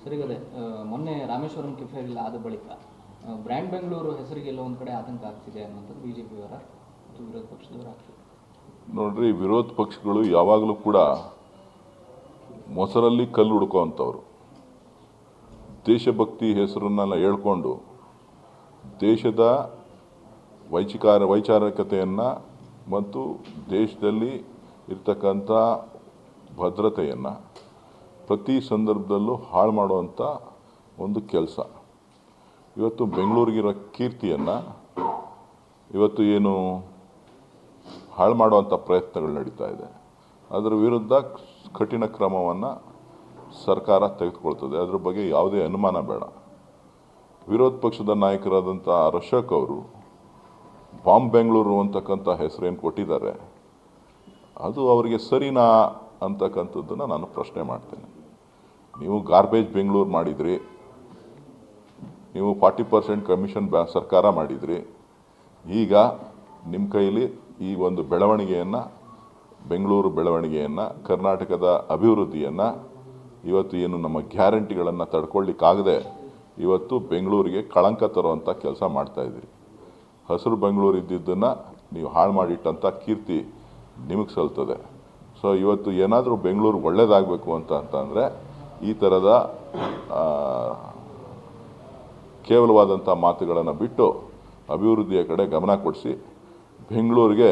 ಸರಿಗದೆ ಮೊನ್ನೆ ರಾಮೇಶ್ವರಂ ಕೆಫೆಯಲ್ಲಿ ಆದ ಬಳಿಕ ಬ್ರ್ಯಾಂಡ್ ಬೆಂಗಳೂರು ಹೆಸರಿಗೆ ಎಲ್ಲೋ ಒಂದು ಕಡೆ ಆತಂಕ ಆಗ್ತಿದೆ ಅನ್ನೋದು ಬಿಜೆಪಿಯವರ ಮತ್ತು ವಿರೋಧ ಪಕ್ಷದವರ ಆಗ್ತಿದೆ. ನೋಡ್ರಿ, ವಿರೋಧ ಪಕ್ಷಗಳು ಯಾವಾಗಲೂ ಕೂಡ ಮೊಸರಲ್ಲಿ ಕಲ್ಲು ಹುಡುಕೋವಂಥವ್ರು. ದೇಶಭಕ್ತಿ ಹೆಸರನ್ನೆಲ್ಲ ಹೇಳ್ಕೊಂಡು ದೇಶದ ವೈಚಾರಿಕತೆಯನ್ನು ಮತ್ತು ದೇಶದಲ್ಲಿ ಇರ್ತಕ್ಕಂಥ ಭದ್ರತೆಯನ್ನು ಪ್ರತಿ ಸಂದರ್ಭದಲ್ಲೂ ಹಾಳು ಮಾಡುವಂಥ ಒಂದು ಕೆಲಸ. ಇವತ್ತು ಬೆಂಗಳೂರಿಗಿರೋ ಕೀರ್ತಿಯನ್ನು ಇವತ್ತು ಏನು ಹಾಳು ಮಾಡುವಂಥ ಪ್ರಯತ್ನಗಳು ನಡೀತಾ ಇದೆ. ಅದರ ವಿರುದ್ಧ ಕಠಿಣ ಕ್ರಮವನ್ನು ಸರ್ಕಾರ ತೆಗೆದುಕೊಳ್ತದೆ. ಅದ್ರ ಬಗ್ಗೆ ಯಾವುದೇ ಅನುಮಾನ ಬೇಡ. ವಿರೋಧ ಪಕ್ಷದ ನಾಯಕರಾದಂಥ ಅಶೋಕ್ ಅವರು ಬಾಂಬ್ ಬೆಂಗಳೂರು ಅಂತಕ್ಕಂಥ ಹೆಸರೇನು ಕೊಟ್ಟಿದ್ದಾರೆ, ಅದು ಅವರಿಗೆ ಸರಿನಾ ಅಂತಕ್ಕಂಥದ್ದನ್ನು ನಾನು ಪ್ರಶ್ನೆ ಮಾಡ್ತೇನೆ. ನೀವು ಗಾರ್ಬೇಜ್ ಬೆಂಗಳೂರು ಮಾಡಿದ್ರಿ, ನೀವು 40% ಕಮಿಷನ್ ಸರ್ಕಾರ ಮಾಡಿದ್ರಿ. ಈಗ ನಿಮ್ಮ ಕೈಲಿ ಈ ಒಂದು ಬೆಳವಣಿಗೆಯನ್ನು, ಬೆಂಗಳೂರು ಬೆಳವಣಿಗೆಯನ್ನು, ಕರ್ನಾಟಕದ ಅಭಿವೃದ್ಧಿಯನ್ನು, ಇವತ್ತು ಏನು ನಮ್ಮ ಗ್ಯಾರಂಟಿಗಳನ್ನು ತಡ್ಕೊಳ್ಳಿಕ್ಕಾಗದೆ ಇವತ್ತು ಬೆಂಗಳೂರಿಗೆ ಕಳಂಕ ತರುವಂಥ ಕೆಲಸ ಮಾಡ್ತಾಯಿದ್ದೀರಿ. ಹಸಿರು ಬೆಂಗಳೂರು ಇದ್ದಿದ್ದನ್ನು ನೀವು ಹಾಳು ಮಾಡಿಟ್ಟಂಥ ಕೀರ್ತಿ ನಿಮಗೆ ಸಲ್ತದೆ. ಸೊ ಇವತ್ತು ಏನಾದರೂ ಬೆಂಗಳೂರು ಒಳ್ಳೆಯದಾಗಬೇಕು ಅಂತಂದರೆ ಈ ಥರದ ಕೇವಲವಾದಂಥ ಮಾತುಗಳನ್ನು ಬಿಟ್ಟು ಅಭಿವೃದ್ಧಿಯ ಕಡೆ ಗಮನ ಕೊಡಿಸಿ. ಬೆಂಗಳೂರಿಗೆ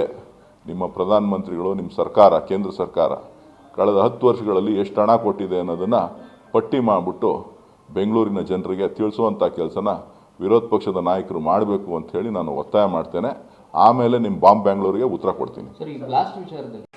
ನಿಮ್ಮ ಪ್ರಧಾನಮಂತ್ರಿಗಳು, ನಿಮ್ಮ ಸರ್ಕಾರ, ಕೇಂದ್ರ ಸರ್ಕಾರ ಕಳೆದ 10 ವರ್ಷಗಳಲ್ಲಿ ಎಷ್ಟು ಹಣ ಕೊಟ್ಟಿದೆ ಅನ್ನೋದನ್ನು ಪಟ್ಟಿ ಮಾಡಿಬಿಟ್ಟು ಬೆಂಗಳೂರಿನ ಜನರಿಗೆ ತಿಳಿಸುವಂಥ ಕೆಲಸನ ವಿರೋಧ ಪಕ್ಷದ ನಾಯಕರು ಮಾಡಬೇಕು ಅಂತ ಹೇಳಿ ನಾನು ಒತ್ತಾಯ ಮಾಡ್ತೇನೆ. ಆಮೇಲೆ ನಿಮ್ಮ ಬಾಂಬ್ ಬೆಂಗಳೂರಿಗೆ ಉತ್ತರ ಕೊಡ್ತೀನಿ. ಸರ್, ಈ ಬ್ಲಾಸ್ಟ್ ವಿಚಾರದಲ್ಲಿ